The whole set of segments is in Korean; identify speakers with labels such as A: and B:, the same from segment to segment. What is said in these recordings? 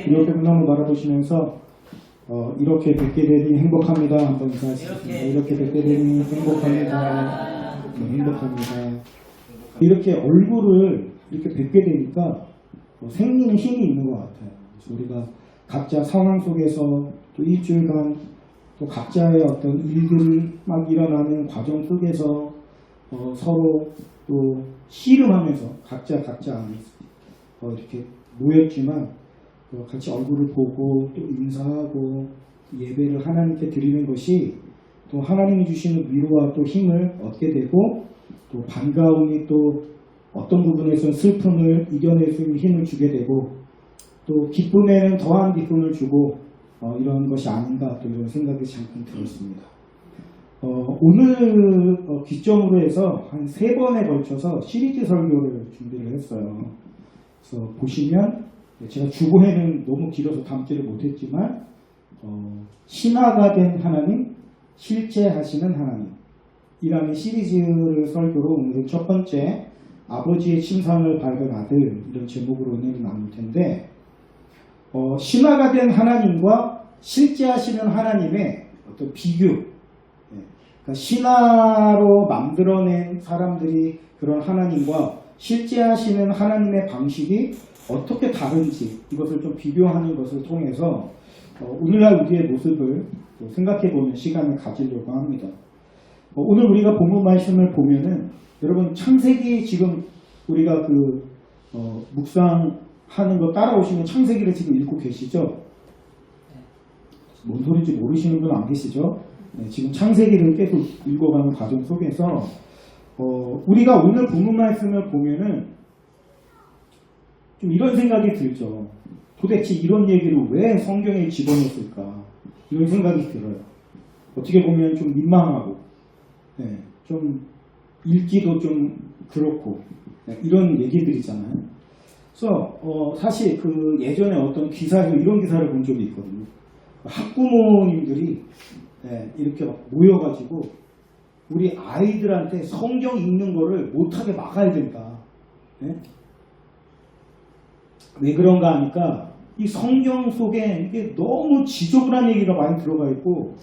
A: 이렇게 한번 바라보시면서 이렇게 뵙게 되니 행복합니다. 한번 인사하시겠습니다. 이렇게 뵙게 되니 행복합니다. 행복합니다. 이렇게 얼굴을 이렇게 뵙게 되니까 생기는 힘이 있는 것 같아요. 그래서 우리가 각자 상황 속에서 또 일주일간 또 각자의 어떤 일들이 막 일어나는 과정 속에서 서로 또 씨름하면서 각자 안에 이렇게 모였지만 같이 얼굴을 보고 또 인사하고 예배를 하나님께 드리는 것이 또 하나님이 주시는 위로와 또 힘을 얻게 되고 또 반가움이 또 어떤 부분에서는 슬픔을 이겨낼 수 있는 힘을 주게 되고 또 기쁨에는 더한 기쁨을 주고 이런 것이 아닌가 또 이런 생각이 잠깐 들었습니다. 오늘 기점으로 해서 한 3번에 걸쳐서 시리즈 설교를 준비를 했어요. 그래서 보시면 제가 주보에는 너무 길어서 담지를 못했지만 신화가 된 하나님, 실제하시는 하나님이라는 시리즈를 설교로 오늘 첫 번째 아버지의 침상을 밟은 아들 이런 제목으로 오늘 나눌 텐데 신화가 된 하나님과 실제하시는 하나님의 어떤 비교, 그러니까 신화로 만들어낸 사람들이 그런 하나님과 실제하시는 하나님의 방식이 어떻게 다른지 이것을 좀 비교하는 것을 통해서 오늘날 우리의 모습을 생각해보는 시간을 가지려고 합니다. 오늘 우리가 본문 말씀을 보면은 여러분 창세기 지금 우리가 묵상하는 거 따라오시면 창세기를 지금 읽고 계시죠? 뭔 소리인지 모르시는 분 안 계시죠? 지금 창세기를 계속 읽어가는 과정 속에서 우리가 오늘 본문 말씀을 보면은 좀 이런 생각이 들죠. 도대체 이런 얘기를 왜 성경에 집어넣었을까? 이런 생각이 들어요. 어떻게 보면 좀 민망하고 좀 읽기도 좀 그렇고 이런 얘기들이잖아요. 그래서 사실 예전에 어떤 기사에서 이런 기사를 본 적이 있거든요. 학부모님들이 이렇게 막 모여가지고 우리 아이들한테 성경 읽는 거를 못하게 막아야 된다. 왜 그런가 하니까 이 성경 속에 이게 너무 지저분한 얘기가 많이 들어가 있고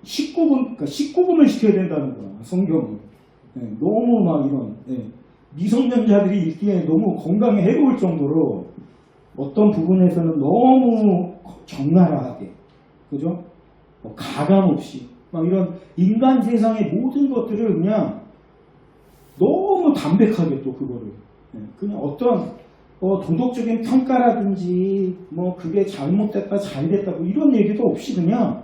A: 19금을 시켜야 된다는 거야. 성경을. 너무 막 이런 미성년자들이 읽기에 너무 건강에 해로울 정도로 어떤 부분에서는 너무 적나라하게 그죠? 가감 없이 막 이런 인간 세상의 모든 것들을 그냥 너무 담백하게 또 그거를 그냥 어떤 도덕적인 평가라든지 뭐 그게 잘못됐다 잘됐다 뭐 이런 얘기도 없이 그냥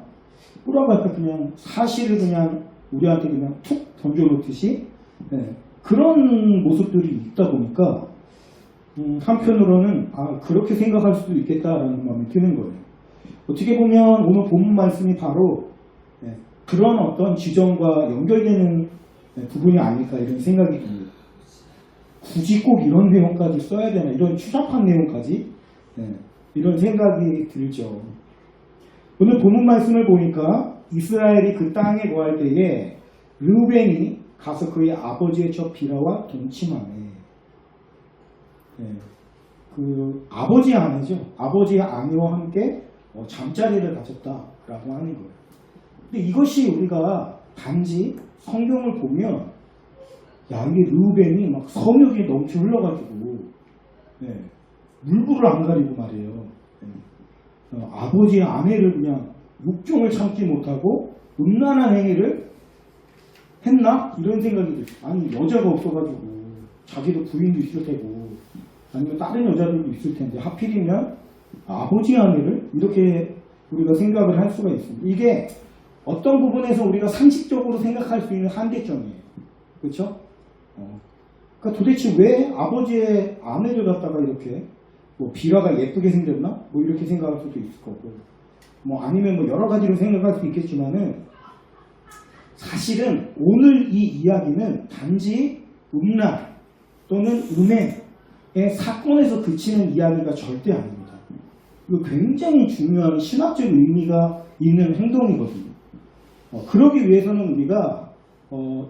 A: 뭐라고 할까 그냥 사실을 그냥 우리한테 그냥 툭 던져놓듯이 그런 모습들이 있다 보니까 한편으로는 그렇게 생각할 수도 있겠다라는 마음이 드는 거예요. 어떻게 보면 오늘 본문 말씀이 바로 그런 어떤 지점과 연결되는 부분이 아닐까 이런 생각이 듭니다. 굳이 꼭 이런 내용까지 써야 되나 이런 추잡한 내용까지 이런 생각이 들죠. 오늘 본문 말씀을 보니까 이스라엘이 그 땅에 거할 때에 르우벤이 가서 그의 아버지의 저 비라와 동침하네. 그 아버지의 아내죠. 아버지의 아내와 함께 잠자리를 가졌다라고 하는 거예요. 근데 이것이 우리가 단지 성경을 보면 이게 르우벤이 막 성욕이 넘쳐 흘러가지고 물불을 안 가리고 말이에요. 아버지의 아내를 그냥 욕정을 참지 못하고 음란한 행위를 했나? 이런 생각이 들어요. 아니 여자가 없어가지고 자기도 부인도 있을 테고 아니면 다른 여자들도 있을 텐데 하필이면 아버지의 아내를 이렇게 우리가 생각을 할 수가 있습니다. 이게 어떤 부분에서 우리가 상식적으로 생각할 수 있는 한계점이에요. 그렇죠? 그러니까 도대체 왜 아버지의 아내를 갖다가 이렇게 뭐 비라가 예쁘게 생겼나? 뭐 이렇게 생각할 수도 있을 거고 뭐 아니면 뭐 여러 가지로 생각할 수 있겠지만은 사실은 오늘 이 이야기는 단지 음란 또는 음행의 사건에서 그치는 이야기가 절대 아닙니다. 이거 굉장히 중요한 신학적 의미가 있는 행동이거든요. 그러기 위해서는 우리가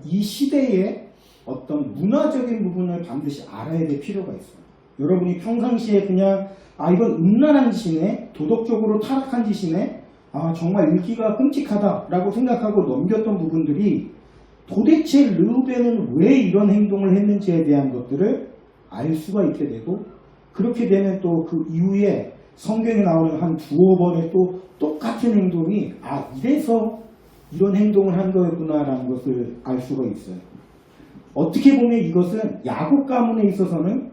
A: 이 시대의 어떤 문화적인 부분을 반드시 알아야 될 필요가 있어요. 여러분이 평상시에 그냥 아 이건 음란한 짓이네, 도덕적으로 타락한 짓이네, 아 정말 읽기가 끔찍하다라고 생각하고 넘겼던 부분들이 도대체 르우벤은 왜 이런 행동을 했는지에 대한 것들을 알 수가 있게 되고, 그렇게 되면 또 그 이후에 성경에 나오는 한 두어 번의 또 똑같은 행동이 아 이래서 이런 행동을 한 거였구나라는 것을 알 수가 있어요. 어떻게 보면 이것은 야곱 가문에 있어서는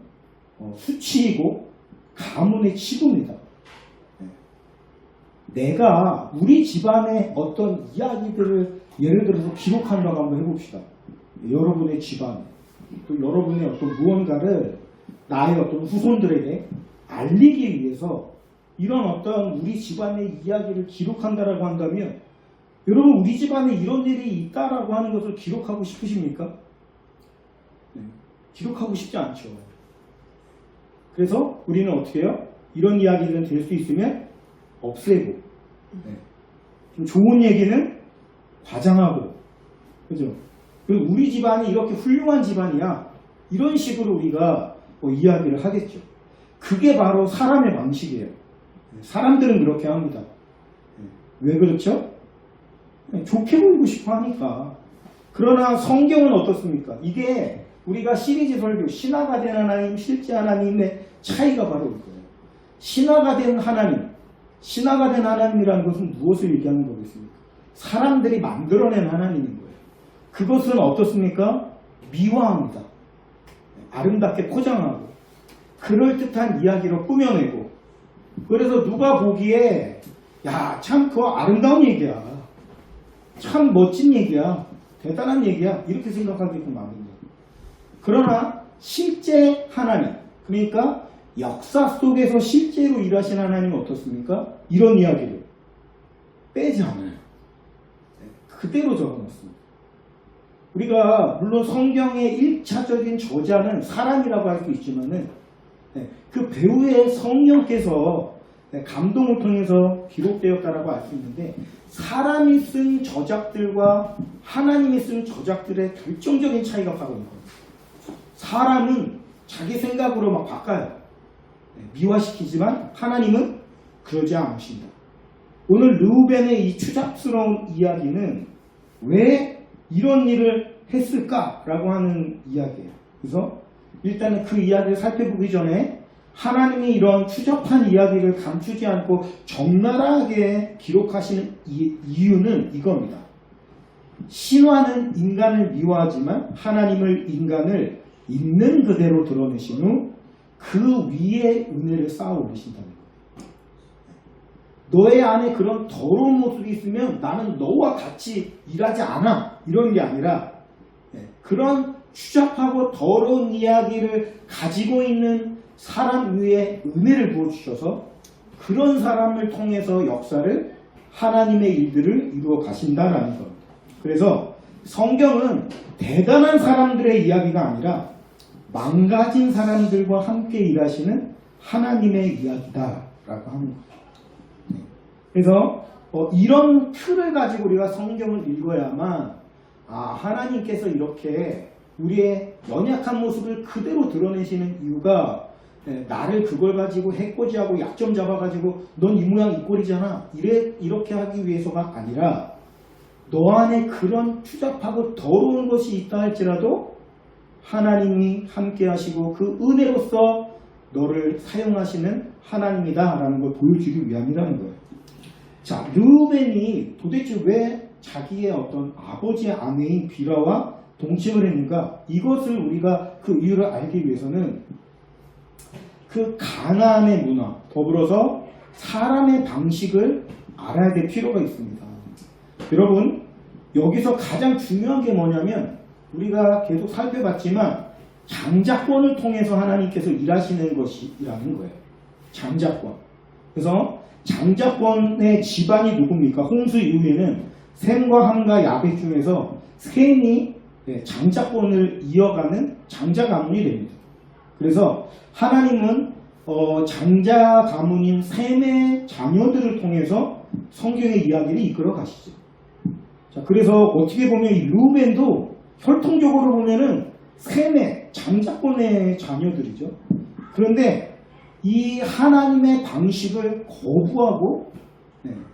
A: 수치이고 가문의 치부입니다. 내가 우리 집안의 어떤 이야기들을 예를 들어서 기록한다고 한번 해봅시다. 여러분의 집안, 또 여러분의 어떤 무언가를 나의 어떤 후손들에게 알리기 위해서 이런 어떤 우리 집안의 이야기를 기록한다라고 한다면, 여러분 우리 집안에 이런 일이 있다라고 하는 것을 기록하고 싶으십니까? 네, 기록하고 싶지 않죠. 그래서 우리는 어떻게 해요? 이런 이야기들은 될 수 있으면 없애고, 좀 좋은 얘기는 과장하고, 그죠? 그리고 우리 집안이 이렇게 훌륭한 집안이야, 이런 식으로 우리가 이야기를 하겠죠. 그게 바로 사람의 방식이에요. 사람들은 그렇게 합니다. 왜 그렇죠? 좋게 보이고 싶어 하니까. 그러나 성경은 어떻습니까? 이게 우리가 시리즈 설교, 신화가 된 하나님, 실제 하나님의 차이가 바로 이거예요. 신화가 된 하나님, 신화가 된 하나님이라는 것은 무엇을 얘기하는 거겠습니까? 사람들이 만들어낸 하나님인 거예요. 그것은 어떻습니까? 미화합니다. 아름답게 포장하고 그럴듯한 이야기로 꾸며내고, 그래서 누가 보기에 야, 참 그거 아름다운 얘기야, 참 멋진 얘기야, 대단한 얘기야, 이렇게 생각하게끔 만듭니다. 그러나 실제 하나님, 그러니까 역사 속에서 실제로 일하신 하나님은 어떻습니까? 이런 이야기를 빼지 않아요. 그대로 적어놨습니다. 우리가 물론 성경의 1차적인 저자는 사람이라고 할 수 있지만은 그 배우의 성령께서 감동을 통해서 기록되었다라고 알 수 있는데, 사람이 쓴 저작들과 하나님이 쓴 저작들의 결정적인 차이가 바로 이겁니다. 사람은 자기 생각으로 막 바꿔요. 미화시키지만 하나님은 그러지 않으신다. 오늘 르우벤의 이 추잡스러운 이야기는 왜 이런 일을 했을까라고 하는 이야기예요. 그래서 일단은 그 이야기를 살펴보기 전에 하나님이 이런 추잡한 이야기를 감추지 않고 적나라하게 기록하시는 이유는 이겁니다. 신화는 인간을 미워하지만 하나님을, 인간을 있는 그대로 드러내신 후 그 위에 은혜를 쌓아 올리신다는 거예요. 너의 안에 그런 더러운 모습이 있으면 나는 너와 같이 일하지 않아, 이런 게 아니라 그런 추잡하고 더러운 이야기를 가지고 있는 사람 위에 은혜를 부어주셔서 그런 사람을 통해서 역사를, 하나님의 일들을 이루어 가신다라는 겁니다. 그래서 성경은 대단한 사람들의 이야기가 아니라 망가진 사람들과 함께 일하시는 하나님의 이야기다라고 하는 거죠. 그래서 이런 틀을 가지고 우리가 성경을 읽어야만 하나님께서 이렇게 우리의 연약한 모습을 그대로 드러내시는 이유가 나를 그걸 가지고 해코지하고 약점 잡아가지고 넌 이 모양 이 꼴이잖아, 이렇게 하기 위해서가 아니라, 너 안에 그런 추잡하고 더러운 것이 있다 할지라도 하나님이 함께 하시고 그 은혜로서 너를 사용하시는 하나님이다 라는 걸 보여주기 위함이라는 거예요. 자, 르우벤이 도대체 왜 자기의 어떤 아버지의 아내인 비라와 동침을 했는가? 이것을 우리가 그 이유를 알기 위해서는 그 가나안의 문화, 더불어서 사람의 방식을 알아야 될 필요가 있습니다. 여러분, 여기서 가장 중요한 게 뭐냐면, 우리가 계속 살펴봤지만 장자권을 통해서 하나님께서 일하시는 것이라는 거예요. 장자권. 그래서 장자권의 집안이 누굽니까? 홍수 이후에는 셈과 함과 야벳 중에서 셈이 장자권을 이어가는 장자 가문이 됩니다. 그래서 하나님은 장자 가문인 셈의 자녀들을 통해서 성경의 이야기를 이끌어 가시죠. 자, 그래서 어떻게 보면 이 르우벤도 혈통적으로 보면은 셈의 장자권의 자녀들이죠. 그런데 이 하나님의 방식을 거부하고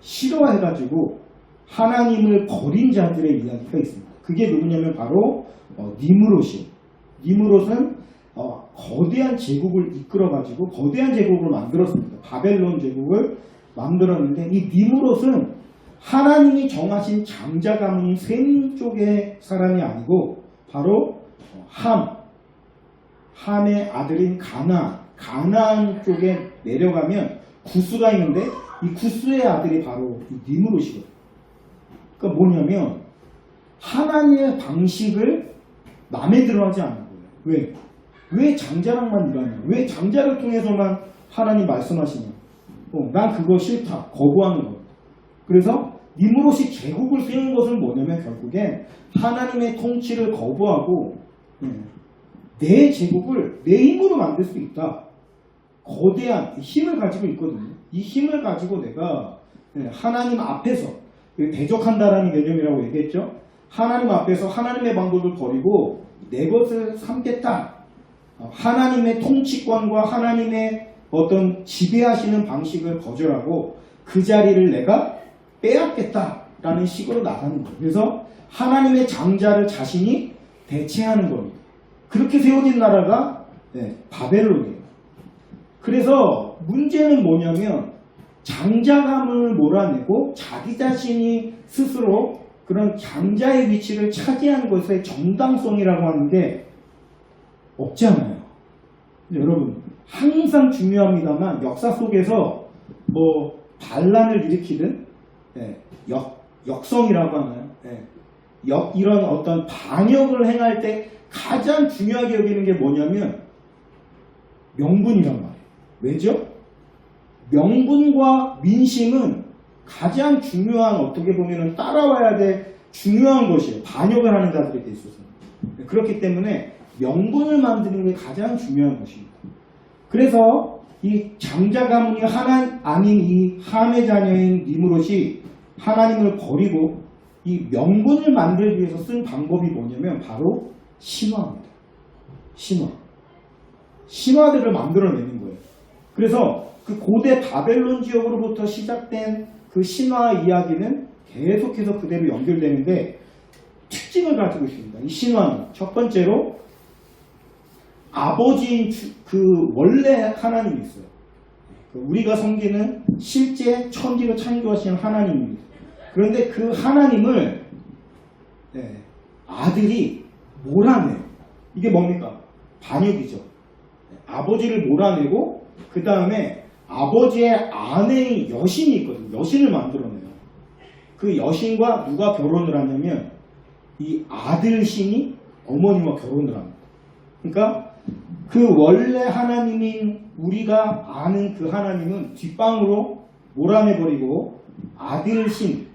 A: 싫어해가지고 하나님을 버린 자들의 이야기가 있습니다. 그게 누구냐면 바로 니므롯이에요. 니므롯은 거대한 제국을 이끌어가지고 거대한 제국을 만들었습니다. 바벨론 제국을 만들었는데 이 니므롯은 하나님이 정하신 장자 가문인 셈 쪽의 사람이 아니고 바로 함의 아들인 가나안 쪽에 내려가면 구스가 있는데 이 구스의 아들이 바로 이 니므롯이거든요. 그러니까 뭐냐면 하나님의 방식을 마음에 들어 하지 않는 거예요. 왜 장자랑만 일하냐? 왜 장자를 통해서만 하나님 말씀하시냐? 난 그거 싫다. 거부하는 거예요. 그래서 니므롯이 제국을 세운 것은 뭐냐면 결국엔 하나님의 통치를 거부하고 내 제국을 내 힘으로 만들 수 있다. 거대한 힘을 가지고 있거든요. 이 힘을 가지고 내가 하나님 앞에서 대적한다라는 개념이라고 얘기했죠. 하나님 앞에서 하나님의 방법을 버리고 내 것을 삼겠다. 하나님의 통치권과 하나님의 어떤 지배하시는 방식을 거절하고 그 자리를 내가 빼앗겠다라는 식으로 나가는 거예요. 그래서 하나님의 장자를 자신이 대체하는 겁니다. 그렇게 세워진 나라가 바벨론이에요. 그래서 문제는 뭐냐면 장자감을 몰아내고 자기 자신이 스스로 그런 장자의 위치를 차지한 것의 정당성이라고 하는 게 없잖아요. 여러분 항상 중요합니다만 역사 속에서 뭐 반란을 일으키든 역성이라고 하나요? 이런 어떤 반역을 행할 때 가장 중요하게 여기는 게 뭐냐면 명분이란 말이에요. 왜죠? 명분과 민심은 가장 중요한 어떻게 보면 따라와야 될 중요한 것이에요. 반역을 하는 자들에 있어서. 그렇기 때문에 명분을 만드는 게 가장 중요한 것입니다. 그래서 이 장자 가문이 아닌 이 함의 자녀인 니므롯이 하나님을 버리고 이 명분을 만들기 위해서 쓴 방법이 뭐냐면 바로 신화입니다. 신화들을 만들어내는 거예요. 그래서 그 고대 바벨론 지역으로부터 시작된 그 신화 이야기는 계속해서 그대로 연결되는데 특징을 가지고 있습니다. 이 신화는 첫 번째로 아버지인 그 원래 하나님이 있어요. 우리가 섬기는 실제 천지를 창조하신 하나님입니다. 그런데 그 하나님을 아들이 몰아내요. 이게 뭡니까? 반역이죠. 아버지를 몰아내고 그 다음에 아버지의 아내인 여신이 있거든요. 여신을 만들어내요. 그 여신과 누가 결혼을 하냐면 이 아들 신이 어머니와 결혼을 합니다. 그러니까 그 원래 하나님인 우리가 아는 그 하나님은 뒷방으로 몰아내버리고 아들신이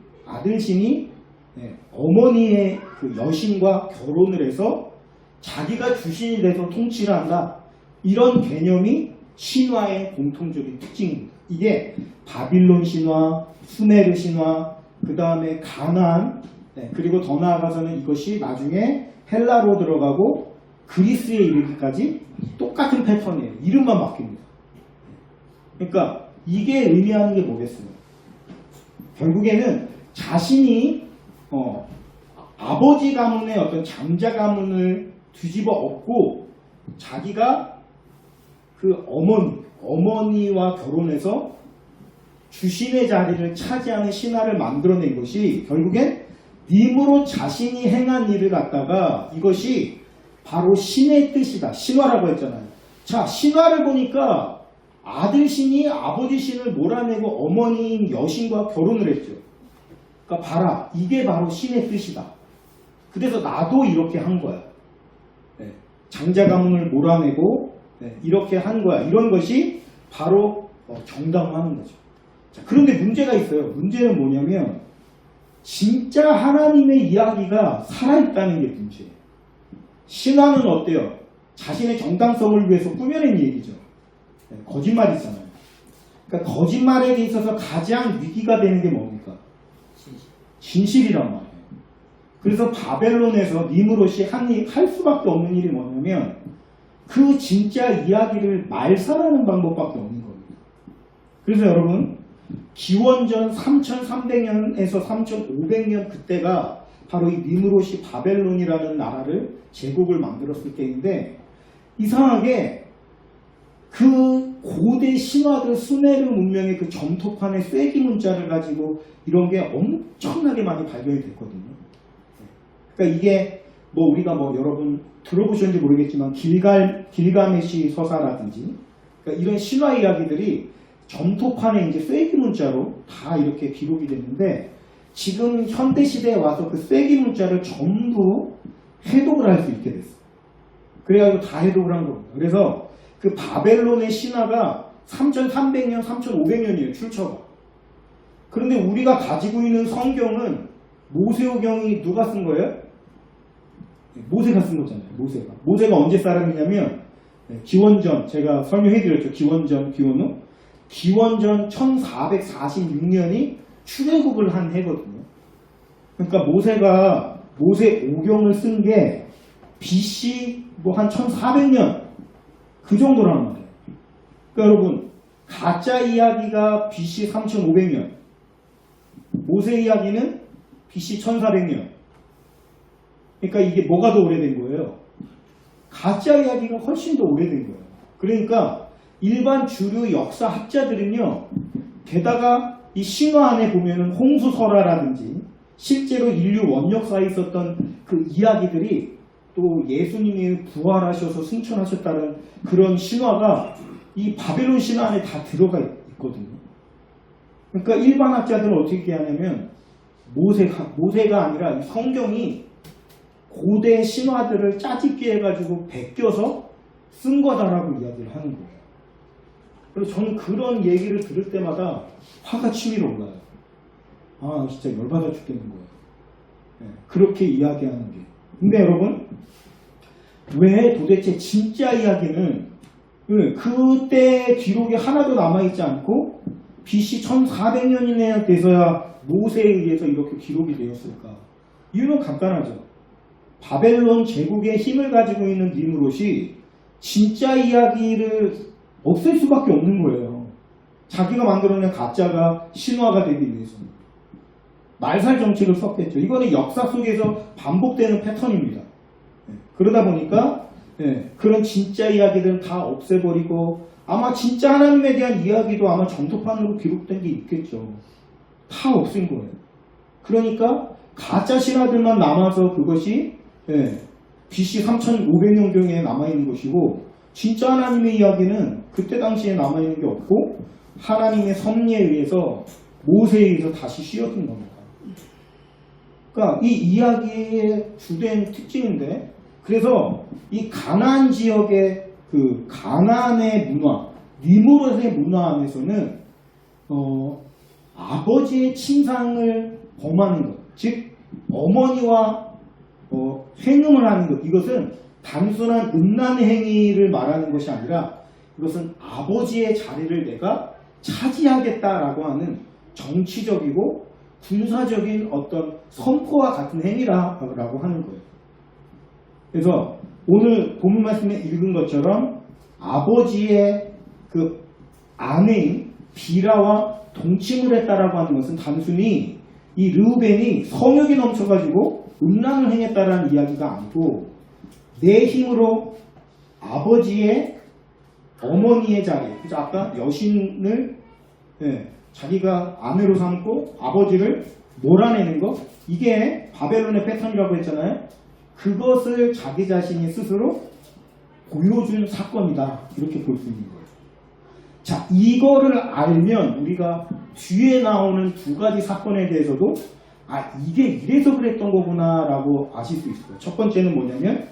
A: 어머니의 그 여신과 결혼을 해서 자기가 주신이 돼서 통치를 한다. 이런 개념이 신화의 공통적인 특징입니다. 이게 바빌론 신화, 수메르 신화, 그 다음에 가나안, 그리고 더 나아가서는 이것이 나중에 헬라로 들어가고 그리스에 이르기까지 똑같은 패턴이에요. 이름만 바뀝니다. 그러니까 이게 의미하는 게 뭐겠어요? 결국에는 자신이 아버지 가문의 어떤 장자 가문을 뒤집어 엎고 자기가 그 어머니와 결혼해서 주신의 자리를 차지하는 신화를 만들어낸 것이 결국엔 니므롯 자신이 행한 일을 갖다가 이것이 바로 신의 뜻이다. 신화라고 했잖아요. 자, 신화를 보니까 아들 신이 아버지 신을 몰아내고 어머니인 여신과 결혼을 했죠. 그러니까 봐라. 이게 바로 신의 뜻이다. 그래서 나도 이렇게 한 거야. 장자 가문을 몰아내고 이렇게 한 거야. 이런 것이 바로 정당화하는 거죠. 자, 그런데 문제가 있어요. 문제는 뭐냐면 진짜 하나님의 이야기가 살아있다는 게 문제예요. 신화는 어때요? 자신의 정당성을 위해서 꾸며낸 얘기죠. 거짓말이잖아요. 그러니까 거짓말에 있어서 가장 위기가 되는 게 뭡니까? 진실이란 말이에요. 그래서 바벨론에서 니므롯이 할 수밖에 없는 일이 뭐냐면 그 진짜 이야기를 말살하는 방법밖에 없는 겁니다. 그래서 여러분 기원전 3300년에서 3500년 그때가 바로 이 니므롯이 바벨론이라는 나라를 제국을 만들었을 때인데 이상하게 그 고대 신화들 수메르 문명의 그 점토판의 쐐기 문자를 가지고 이런 게 엄청나게 많이 발견이 됐거든요. 그러니까 이게 뭐 우리가 뭐 여러분 들어보셨는지 모르겠지만 길가메시 서사라든지 그러니까 이런 신화 이야기들이 점토판에 이제 쐐기 문자로 다 이렇게 기록이 됐는데 지금 현대 시대에 와서 그 쐐기 문자를 전부 해독을 할 수 있게 됐어요. 그래가지고 다 해독을 한 겁니다. 그래서 그 바벨론의 신화가 3300년, 3500년이에요, 출처가. 그런데 우리가 가지고 있는 성경은 모세오경이 누가 쓴 거예요? 모세가 쓴 거잖아요, 모세가. 모세가 언제 사람이냐면, 기원전, 제가 설명해드렸죠, 기원전, 기원후. 기원전 1446년이 출애굽을 한 해거든요. 그러니까 모세가 모세오경을 쓴 게 BC 뭐 한 1400년 그 정도라는 말이에요. 그러니까 여러분 가짜 이야기가 BC 3500년, 모세 이야기는 BC 1400년. 그러니까 이게 뭐가 더 오래된 거예요? 가짜 이야기가 훨씬 더 오래된 거예요. 그러니까 일반 주류 역사학자들은요, 게다가 이 신화 안에 보면은 홍수설화라든지 실제로 인류 원역사에 있었던 그 이야기들이 또 예수님이 부활하셔서 승천하셨다는 그런 신화가 이 바벨론 신화 안에 다 들어가 있거든요. 그러니까 일반 학자들은 어떻게 하냐면 모세가 아니라 이 성경이 고대 신화들을 짜집기 해가지고 베껴서 쓴 거다라고 이야기를 하는 거예요. 그래서 저는 그런 얘기를 들을 때마다 화가 치밀어 올라요. 아, 진짜 열받아 죽겠는 거예요. 네, 그렇게 이야기하는 게. 근데 여러분, 왜 도대체 진짜 이야기는 그때 기록이 하나도 남아있지 않고 BC 1400년이나 돼서야 모세에 의해서 이렇게 기록이 되었을까? 이유는 간단하죠. 바벨론 제국의 힘을 가지고 있는 니므롯이 진짜 이야기를 없앨 수밖에 없는 거예요. 자기가 만들어낸 가짜가 신화가 되기 위해서는. 말살 정책을 썼겠죠. 이거는 역사 속에서 반복되는 패턴입니다. 그러다 보니까 그런 진짜 이야기들은 다 없애버리고 아마 진짜 하나님에 대한 이야기도 아마 점토판으로 기록된 게 있겠죠. 다 없앤 거예요. 그러니까 가짜 신화들만 남아서 그것이 BC 3500년경에 남아있는 것이고 진짜 하나님의 이야기는 그때 당시에 남아있는 게 없고 하나님의 섭리에 의해서 모세에 의해서 다시 씌워진 겁니다. 그러니까 이 이야기의 주된 특징인데 그래서 이 가나안 지역의 그 가나안의 문화, 니므롯의 문화 안에서는 아버지의 침상을 범하는 것, 즉 어머니와 행음을 하는 것, 이것은 단순한 음란 행위를 말하는 것이 아니라 이것은 아버지의 자리를 내가 차지하겠다라고 하는 정치적이고 군사적인 어떤 선포와 같은 행위라고 하는 거예요. 그래서 오늘 본문 말씀에 읽은 것처럼 아버지의 그 아내인 비라와 동침을 했다라고 하는 것은 단순히 이 르우벤이 성욕이 넘쳐가지고 음란을 행했다라는 이야기가 아니고 내 힘으로 아버지의 어머니의 자리, 그래서 아까 여신을 자기가 아내로 삼고 아버지를 몰아내는 것, 이게 바벨론의 패턴이라고 했잖아요. 그것을 자기 자신이 스스로 보여준 사건이다, 이렇게 볼 수 있는 거예요. 자, 이거를 알면 우리가 뒤에 나오는 두 가지 사건에 대해서도 이게 이래서 그랬던 거구나 라고 아실 수 있어요. 첫 번째는 뭐냐면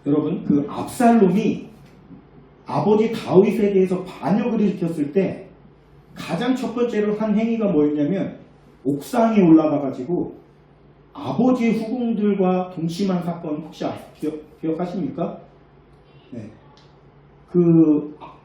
A: 여러분, 그 압살롬이 아버지 다윗에 대해서 반역을 일으켰을 때 가장 첫 번째로 한 행위가 뭐였냐면 옥상에 올라가 가지고 아버지의 후궁들과 동침한 사건 혹시 기억하십니까? 네.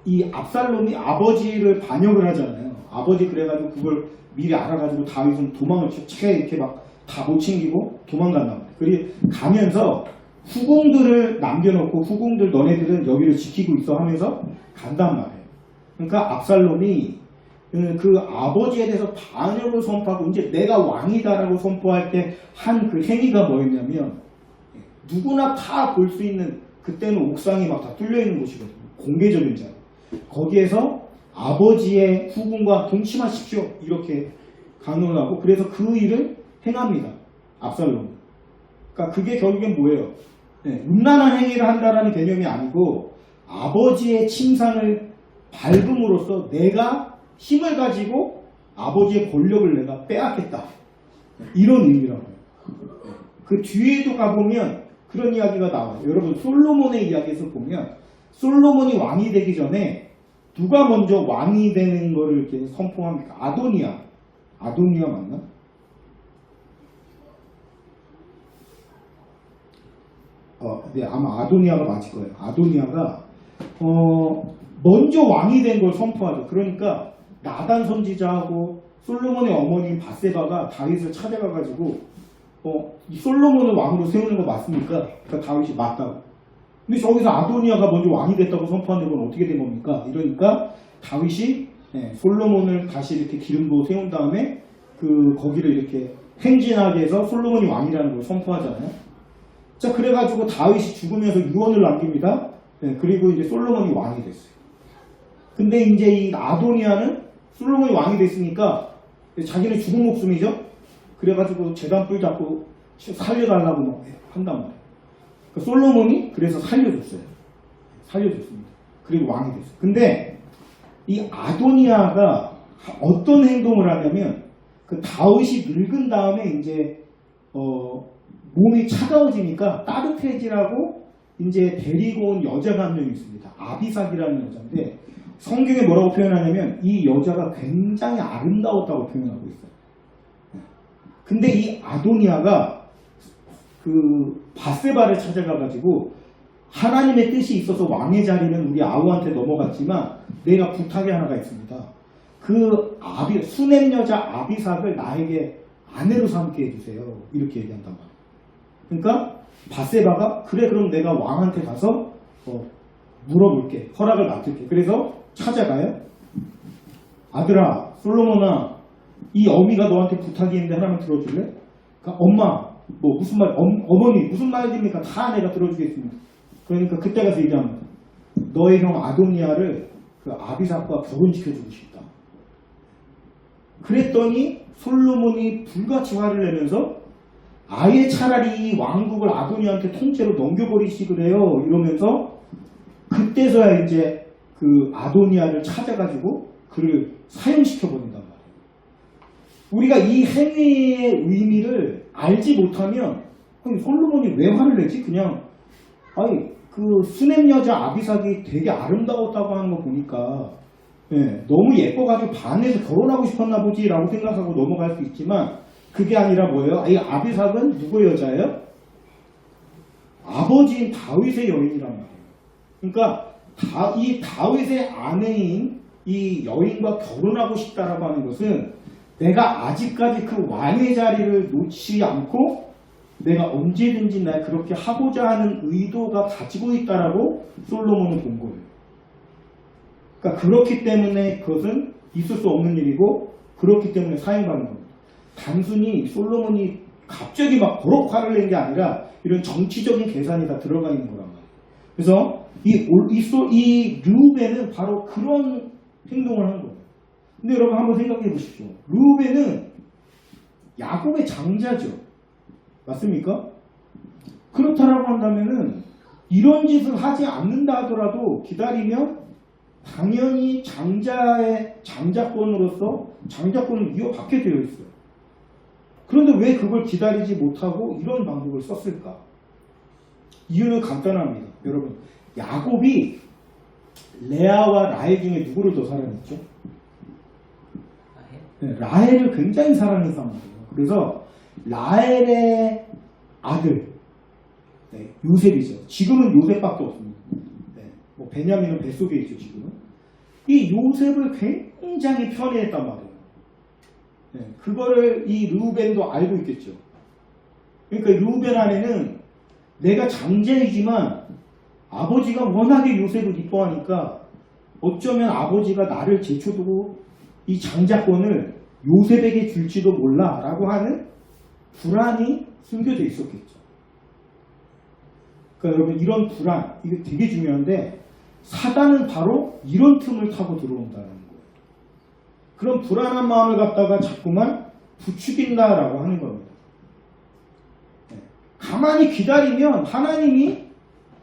A: 이 압살롬이 아버지를 반역을 하잖아요. 아버지 그래가지고 그걸 미리 알아가지고 다윗은 도망을 이렇게 막 다 못 챙기고 도망간단 말이에요. 그리고 가면서 후궁들을 남겨놓고 후궁들 너네들은 여기를 지키고 있어 하면서 간단 말이에요. 그러니까 압살롬이 그 아버지에 대해서 반역을 선포하고 이제 내가 왕이다라고 선포할 때 한 그 행위가 뭐였냐면 누구나 다 볼 수 있는 그때는 옥상이 막 다 뚫려 있는 곳이거든요. 공개적인 자리. 거기에서 아버지의 후궁과 동침하십시오 이렇게 강론하고 그래서 그 일을 행합니다. 압살롬. 그러니까 그게 결국엔 뭐예요? 음란한 행위를 한다라는 개념이 아니고 아버지의 침상을 밟음으로써 내가 힘을 가지고 아버지의 권력을 내가 빼앗겠다. 이런 의미라고요. 그 뒤에도 가보면 그런 이야기가 나와요. 여러분 솔로몬의 이야기에서 보면 솔로몬이 왕이 되기 전에 누가 먼저 왕이 되는 거를 이렇게 선포합니까? 아도니아. 아도니아 맞나? 네, 아마 아도니아가 맞을 거예요. 아도니아가 먼저 왕이 된 걸 선포하죠. 그러니까 나단 선지자하고 솔로몬의 어머니인 바세바가 다윗을 찾아가가지고 이 솔로몬을 왕으로 세우는 거 맞습니까? 그러니까 다윗이 맞다고. 근데 저기서 아도니아가 먼저 왕이 됐다고 선포하는 건 어떻게 된 겁니까? 이러니까 다윗이 솔로몬을 다시 이렇게 기름 부어 세운 다음에 거기를 이렇게 행진하게 해서 솔로몬이 왕이라는 걸 선포하잖아요. 자, 그래가지고 다윗이 죽으면서 유언을 남깁니다. 그리고 이제 솔로몬이 왕이 됐어요. 근데 이제 이 아도니아는 솔로몬이 왕이 됐으니까 자기는 죽은 목숨이죠. 그래가지고 제단불 잡고 살려달라고 막 한단 말이에요. 그러니까 솔로몬이 그래서 살려줬어요. 살려줬습니다. 그리고 왕이 됐어요. 근데 이 아도니아가 어떤 행동을 하냐면 그 다윗이 늙은 다음에 이제 몸이 차가워지니까 따뜻해지라고 이제 데리고 온 여자가 한 명 있습니다. 아비삭이라는 여자인데 성경에 뭐라고 표현하냐면 이 여자가 굉장히 아름다웠다고 표현하고 있어요. 근데 이 아도니아가 그 바세바를 찾아가가지고 하나님의 뜻이 있어서 왕의 자리는 우리 아우한테 넘어갔지만 내가 부탁이 하나가 있습니다. 그 수냄 여자 아비삭을 나에게 아내로 삼게 해주세요. 이렇게 얘기한단 말이에요. 그러니까 바세바가 그래 그럼 내가 왕한테 가서 물어볼게. 허락을 맡을게. 그래서 찾아가요. 아들아 솔로몬아 이 어미가 너한테 부탁이 있는데 하나만 들어줄래? 그러니까 엄마 뭐 무슨 말 어머니 무슨 말입니까? 다 내가 들어주겠습니다. 그러니까 그때 가서 얘기합니다. 너의 형 아도니아를 그 아비삭과 결혼시켜주고 싶다. 그랬더니 솔로몬이 불같이 화를 내면서 아예 차라리 이 왕국을 아도니아한테 통째로 넘겨버리시 그래요. 이러면서 그때서야 이제 그 아도니아를 찾아가지고 그를 사형시켜버린단 말이에요. 우리가 이 행위의 의미를 알지 못하면 솔로몬이 왜 화를 내지? 그냥 그 수냄 여자 아비삭이 되게 아름다웠다고 하는 거 보니까 너무 예뻐가지고 반해서 결혼하고 싶었나 보지 라고 생각하고 넘어갈 수 있지만 그게 아니라 뭐예요? 이 아비삭은 누구의 여자예요? 아버지인 다윗의 여인이란 말이에요. 그러니까 이 다윗의 아내인 이 여인과 결혼하고 싶다라고 하는 것은 내가 아직까지 그 왕의 자리를 놓지 않고 내가 언제든지 날 그렇게 하고자 하는 의도가 가지고 있다라고 솔로몬은 본 거예요. 그러니까 그렇기 때문에 그것은 있을 수 없는 일이고 그렇기 때문에 사형받는 겁니다. 단순히 솔로몬이 갑자기 막 버럭 화를 낸 게 아니라 이런 정치적인 계산이 다 들어가 있는 거란 말이에요. 그래서 이 르우벤은 바로 그런 행동을 한 거예요. 근데 여러분 한번 생각해 보십시오. 르우벤은 야곱의 장자죠. 맞습니까? 그렇다라고 한다면은 이런 짓을 하지 않는다 하더라도 기다리면 당연히 장자의 장자권으로서 장자권을 이어받게 되어 있어요. 그런데 왜 그걸 기다리지 못하고 이런 방법을 썼을까? 이유는 간단합니다. 여러분, 야곱이 레아와 라헬 중에 누구를 더 사랑했죠? 라헬을 굉장히 사랑했단 말이에요. 그래서 라헬의 아들 요셉이죠. 지금은 요셉밖에 없습니다. 뭐 베냐민은 뱃속에 있죠. 지금은 이 요셉을 굉장히 편애했단 말이에요. 그거를 이 르우벤도 알고 있겠죠. 그러니까 르우벤 안에는 내가 장자이지만 아버지가 워낙에 요셉을 이뻐하니까 어쩌면 아버지가 나를 제쳐두고 이 장자권을 요셉에게 줄지도 몰라 라고 하는 불안이 숨겨져 있었겠죠. 그러니까 여러분 이런 불안, 이게 되게 중요한데 사단은 바로 이런 틈을 타고 들어온다는 거예요. 그런 불안한 마음을 갖다가 자꾸만 부추긴다라고 하는 겁니다. 가만히 기다리면 하나님이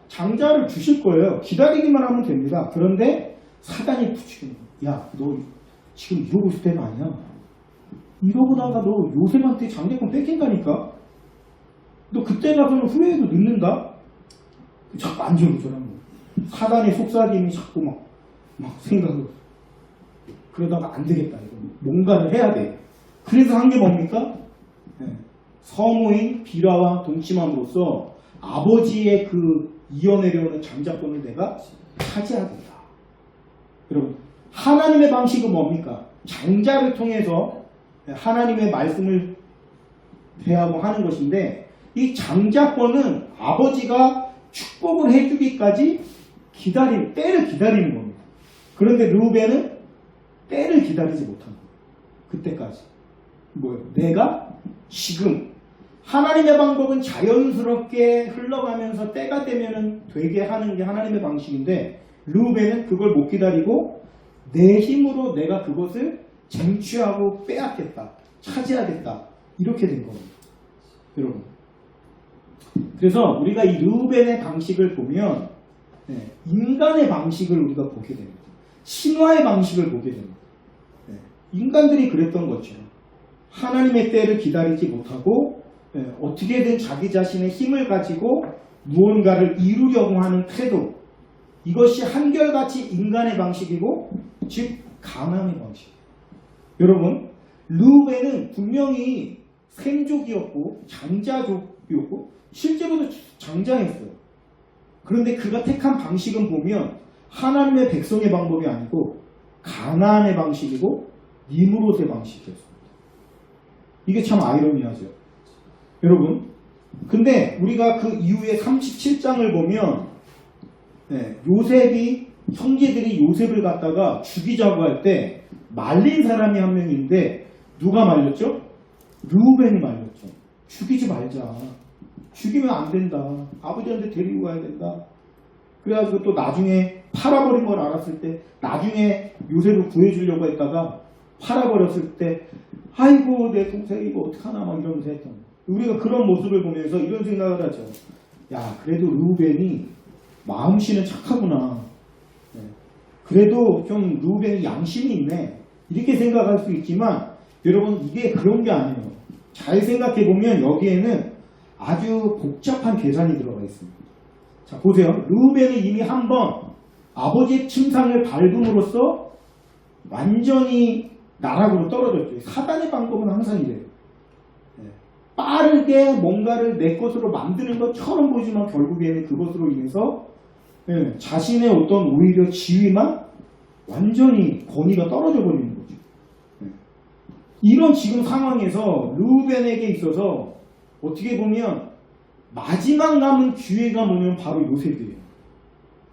A: 장자를 주실 거예요. 기다리기만 하면 됩니다. 그런데 사단이 부추기는 거예요. 야, 너 지금 이러고 있을 때는 아니야. 이러고다가 너 요셉한테 장자권 뺏긴다니까. 너 그때 가서는 후회해도 늦는다. 자꾸 안 좋은 사단의 속삭임이 자꾸 막 생각을. 그러다가 안 되겠다. 이거 뭔가를 해야 돼. 그래서 한 게 뭡니까? 서모인 비라와 동침함으로써 아버지의 그 이어내려오는 장자권을 내가 차지해야 된다. 여러분, 하나님의 방식은 뭡니까? 장자를 통해서 하나님의 말씀을 대하고 하는 것인데, 이 장자권은 아버지가 축복을 해주기까지 때를 기다리는 겁니다. 그런데 르우벤은 때를 기다리지 못한 거예요. 그때까지. 뭐예요? 내가 지금 하나님의 방법은 자연스럽게 흘러가면서 때가 되면은 되게 하는 게 하나님의 방식인데, 르우벤은 그걸 못 기다리고 내 힘으로 내가 그것을 쟁취하고 빼앗겠다, 차지하겠다, 이렇게 된 겁니다. 여러분, 그래서 우리가 이 르우벤의 방식을 보면 인간의 방식을 우리가 보게 됩니다. 신화의 방식을 보게 됩니다. 인간들이 그랬던 거죠. 하나님의 때를 기다리지 못하고 어떻게든 자기 자신의 힘을 가지고 무언가를 이루려고 하는 태도, 이것이 한결같이 인간의 방식이고, 즉 가나안의 방식이에요. 여러분, 르우벤은 분명히 셈족이었고 장자족이었고 실제로도 장자였어요. 그런데 그가 택한 방식은 보면 하나님의 백성의 방법이 아니고 가나안의 방식이고 니므롯의 방식이었습니다. 이게 참 아이러니하죠. 여러분, 근데 우리가 그 이후에 37장을 보면 요셉이, 형제들이 요셉을 갖다가 죽이자고 할 때 말린 사람이 한 명인데 누가 말렸죠? 르우벤이 말렸죠. 죽이지 말자. 죽이면 안 된다. 아버지한테 데리고 가야 된다. 그래가지고 또 나중에 팔아버린 걸 알았을 때, 나중에 요셉을 구해주려고 했다가 팔아버렸을 때, 아이고 내 동생이 이거 어떡하나 막 이러면서 했던 거예요. 우리가 그런 모습을 보면서 이런 생각을 하죠. 야, 그래도 르우벤이 마음씨는 착하구나. 그래도 좀 르우벤이 양심이 있네. 이렇게 생각할 수 있지만 여러분, 이게 그런 게 아니에요. 잘 생각해 보면 여기에는 아주 복잡한 계산이 들어가 있습니다. 자, 보세요. 르우벤이 이미 한번 아버지의 침상을 밟음으로써 완전히 나락으로 떨어졌죠. 사단의 방법은 항상 이래요. 빠르게 뭔가를 내 것으로 만드는 것처럼 보지만 결국에는 그것으로 인해서 자신의 어떤 오히려 지위만 완전히 권위가 떨어져 버리는 거죠. 이런 지금 상황에서 르우벤에게 있어서 어떻게 보면 마지막 남은 기회가 뭐냐면 바로 요셉이에요.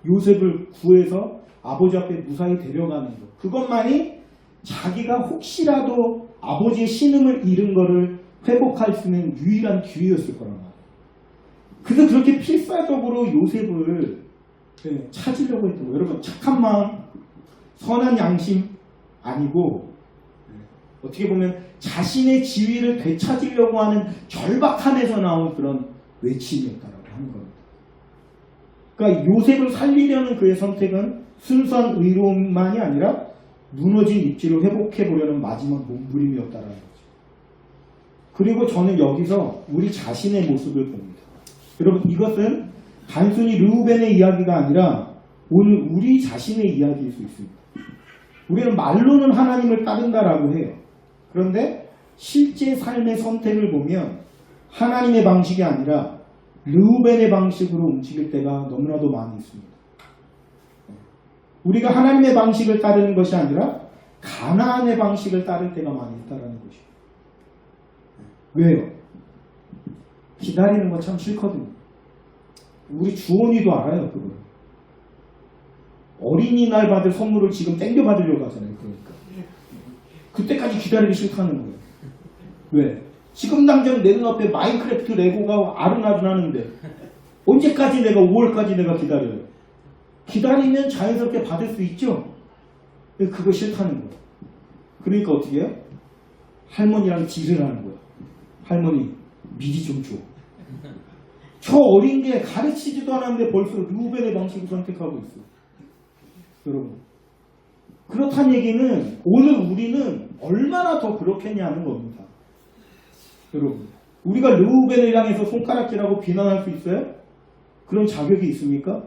A: 요셉을 구해서 아버지 앞에 무사히 데려가는 것. 그것만이 자기가 혹시라도 아버지의 신음을 잃은 거를 회복할 수 있는 유일한 기회였을 거란 말이에요. 그래서 그렇게 필사적으로 요셉을 찾으려고 했던 거예요. 여러분, 착한 마음, 선한 양심 아니고 어떻게 보면 자신의 지위를 되찾으려고 하는 절박함에서 나온 그런 외침이었다라고 하는 겁니다. 그러니까 요셉을 살리려는 그의 선택은 순수한 의로움만이 아니라 무너진 입지를 회복해 보려는 마지막 몸부림이었다라는 거죠. 그리고 저는 여기서 우리 자신의 모습을 봅니다. 여러분, 이것은 단순히 르우벤의 이야기가 아니라 오늘 우리 자신의 이야기일 수 있습니다. 우리는 말로는 하나님을 따른다라고 해요. 그런데 실제 삶의 선택을 보면 하나님의 방식이 아니라 르우벤의 방식으로 움직일 때가 너무나도 많이 있습니다. 우리가 하나님의 방식을 따르는 것이 아니라 가나안의 방식을 따를 때가 많이 있다는 것이에요. 왜요? 기다리는 거 참 싫거든요. 우리 주원이도 알아요, 그걸. 어린이날 받을 선물을 지금 땡겨 받으려고 하잖아요. 그러니까. 그때까지 기다리기 싫다는 거예요. 왜? 지금 당장 내 눈앞에 마인크래프트 레고가 아른아른하는데 언제까지 내가 5월까지 내가 기다려요? 기다리면 자연스럽게 받을 수 있죠? 그거 싫다는 거예요. 그러니까 어떻게 해요? 할머니랑 질을 하는 거예요. 할머니, 미리 좀 줘. 저 어린 게 가르치지도 않았는데 벌써 루벤의 방식을 선택하고 있어요. 여러분. 그렇다는 얘기는 오늘 우리는 얼마나 더 그렇겠냐는 겁니다. 여러분. 우리가 르우벤을 향해서 손가락질하고 비난할 수 있어요? 그런 자격이 있습니까?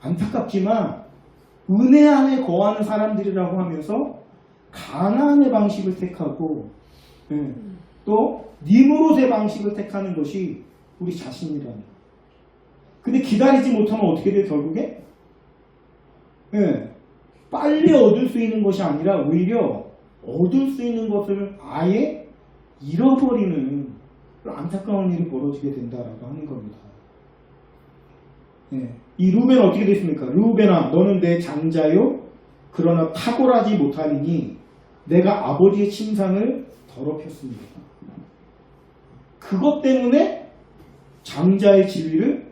A: 안타깝지만 은혜 안에 거하는 사람들이라고 하면서 가나안의 방식을 택하고 또 니므롯의 방식을 택하는 것이 우리 자신이라는 거예요. 근데 기다리지 못하면 어떻게 돼요, 결국에? 빨리 얻을 수 있는 것이 아니라 오히려 얻을 수 있는 것을 아예 잃어버리는 그런 안타까운 일이 벌어지게 된다라고 하는 겁니다. 이 르우벤은 어떻게 됐습니까? 르우벤아, 너는 내 장자요. 그러나 탁월하지 못하리니 내가 아버지의 침상을 더럽혔습니다. 그것 때문에 장자의 지위를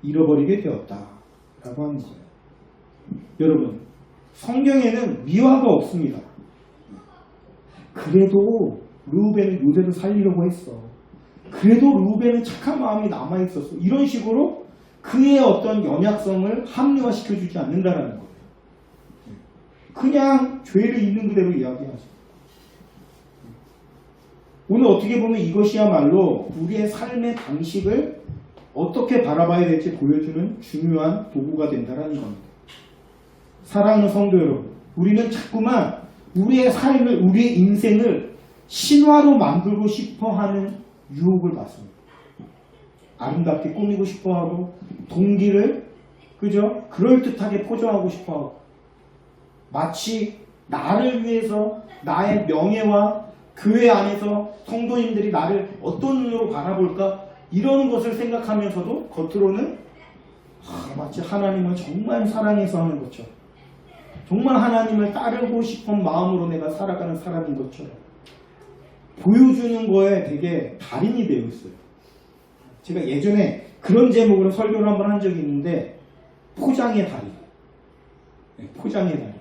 A: 잃어버리게 되었다라고 하는 거예요. 여러분, 성경에는 미화가 없습니다. 그래도 르우벤은 요셉을 살리려고 했어. 그래도 르우벤은 착한 마음이 남아있었어. 이런 식으로 그의 어떤 연약성을 합리화시켜주지 않는다라는 거예요. 그냥 죄를 있는 그대로 이야기하죠. 오늘 어떻게 보면 이것이야말로 우리의 삶의 방식을 어떻게 바라봐야 될지 보여주는 중요한 도구가 된다는 겁니다. 사랑하는 성도 여러분, 우리는 자꾸만 우리의 삶을, 우리의 인생을 신화로 만들고 싶어하는 유혹을 받습니다. 아름답게 꾸미고 싶어하고 동기를 그저 그럴듯하게 포장하고 싶어하고 마치 나를 위해서 나의 명예와 교회 안에서 성도님들이 나를 어떤 눈으로 바라볼까 이러는 것을 생각하면서도 겉으로는 마치 하나님을 정말 사랑해서 하는 것처럼 정말 하나님을 따르고 싶은 마음으로 내가 살아가는 사람인 것처럼 보여주는 거에 되게 달인이 되어 있어요. 제가 예전에 그런 제목으로 설교를 한번 한 적이 있는데 포장의 달인. 포장의 달인.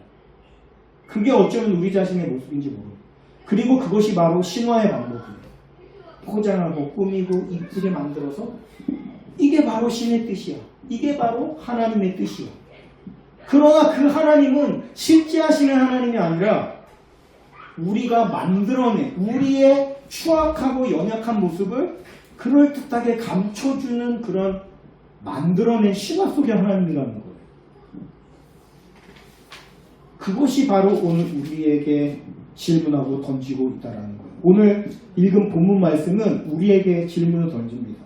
A: 그게 어쩌면 우리 자신의 모습인지 모릅니다. 그리고 그것이 바로 신화의 방법이에요. 포장하고 꾸미고 이쁘게 만들어서 이게 바로 신의 뜻이야. 이게 바로 하나님의 뜻이야. 그러나 그 하나님은 실제 하시는 하나님이 아니라 우리가 만들어낸 우리의 추악하고 연약한 모습을 그럴듯하게 감춰주는 그런 만들어낸 신화 속의 하나님이라는 거예요. 그것이 바로 오늘 우리에게 질문하고 던지고 있다는 거예요. 오늘 읽은 본문 말씀은 우리에게 질문을 던집니다.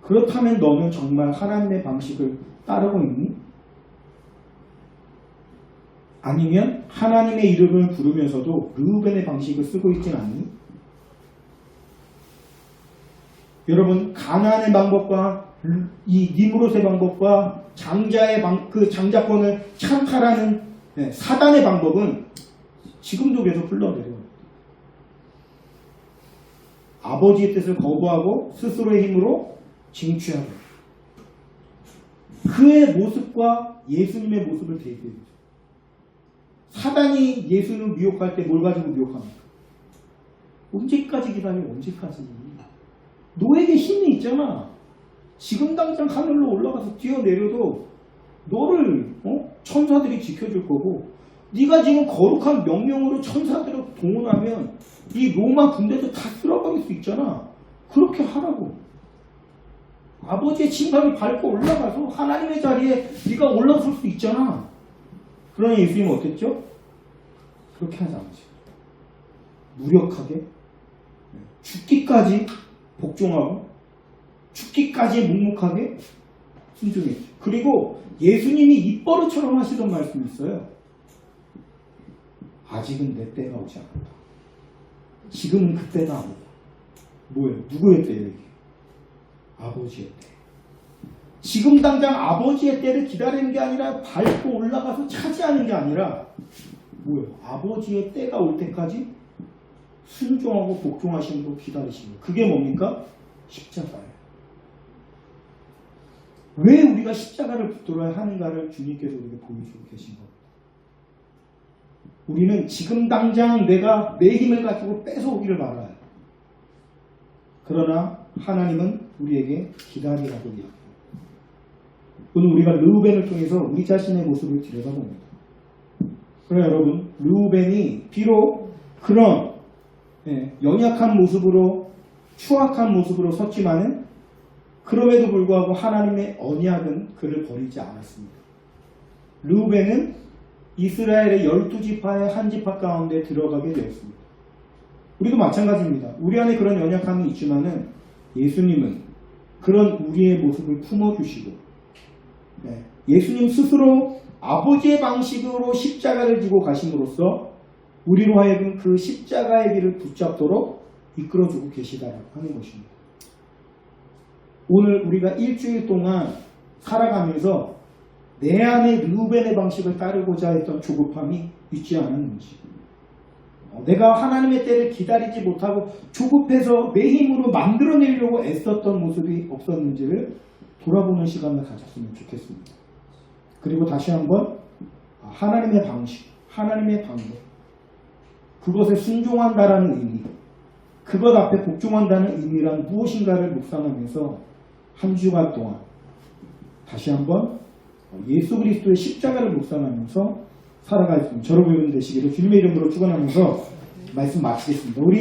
A: 그렇다면 너는 정말 하나님의 방식을 따르고 있니? 아니면 하나님의 이름을 부르면서도 르우벤의 방식을 쓰고 있진 않니? 여러분, 가나안의 방법과 이 니므롯의 방법과 장자의 그 장자권을 찬탈하는 사단의 방법은 지금도 계속 흘러내려요. 아버지의 뜻을 거부하고 스스로의 힘으로 쟁취하고 그의 모습과 예수님의 모습을 대비해요. 사단이 예수를 미혹할 때 뭘 가지고 미혹합니까? 언제까지 기다려? 언제까지? 너에게 힘이 있잖아. 지금 당장 하늘로 올라가서 뛰어내려도 너를 천사들이 지켜줄 거고 네가 지금 거룩한 명령으로 천사들을 동원하면 이 로마 군대도 다 쓸어버릴 수 있잖아. 그렇게 하라고. 아버지의 침상을 밟고 올라가서 하나님의 자리에 네가 올라설 수 있잖아. 그러나 예수님은 어땠죠? 그렇게 하지 않으시고 무력하게 죽기까지 복종하고 죽기까지 묵묵하게 순종했죠. 그리고 예수님이 입버릇처럼 하시던 말씀이 있어요. 아직은 내 때가 오지 않았다. 지금은 그때가 아니다. 뭐예요? 누구의 때예요? 이게? 아버지의 때. 지금 당장 아버지의 때를 기다리는 게 아니라 밟고 올라가서 차지하는 게 아니라 뭐예요? 아버지의 때가 올 때까지 순종하고 복종하시는 거 기다리시는 거. 그게 뭡니까? 십자가예요. 왜 우리가 십자가를 붙들어야 하는가를 주님께서 우리에게 보여주고 계신 겁니다. 우리는 지금 당장 내가 내 힘을 가지고 뺏어오기를 바라요. 그러나 하나님은 우리에게 기다리라고 이야기합니다. 오늘 우리가 르우벤을 통해서 우리 자신의 모습을 들여다봅니다. 그러나 여러분, 르우벤이 비록 그런 연약한 모습으로 추악한 모습으로 섰지만은 그럼에도 불구하고 하나님의 언약은 그를 버리지 않았습니다. 르우벤은 이스라엘의 12지파의 한 지파 가운데 들어가게 되었습니다. 우리도 마찬가지입니다. 우리 안에 그런 연약함이 있지만은 예수님은 그런 우리의 모습을 품어주시고 예수님 스스로 아버지의 방식으로 십자가를 지고 가심으로써 우리로 하여금 그 십자가의 길을 붙잡도록 이끌어주고 계시다라고 하는 것입니다. 오늘 우리가 일주일 동안 살아가면서 내 안에 르우벤의 방식을 따르고자 했던 조급함이 있지 않았는지, 내가 하나님의 때를 기다리지 못하고 조급해서 내 힘으로 만들어내려고 애썼던 모습이 없었는지를 돌아보는 시간을 가졌으면 좋겠습니다. 그리고 다시 한번 하나님의 방식, 하나님의 방법, 그것에 순종한다라는 의미, 그것 앞에 복종한다는 의미란 무엇인가를 묵상하면서 한 주간 동안 다시 한번 예수 그리스도의 십자가를 묵상하면서 살아갈 수 있는 저로 보이는 되시기를 주님의 이름으로 축원하면서 말씀 마치겠습니다. 우리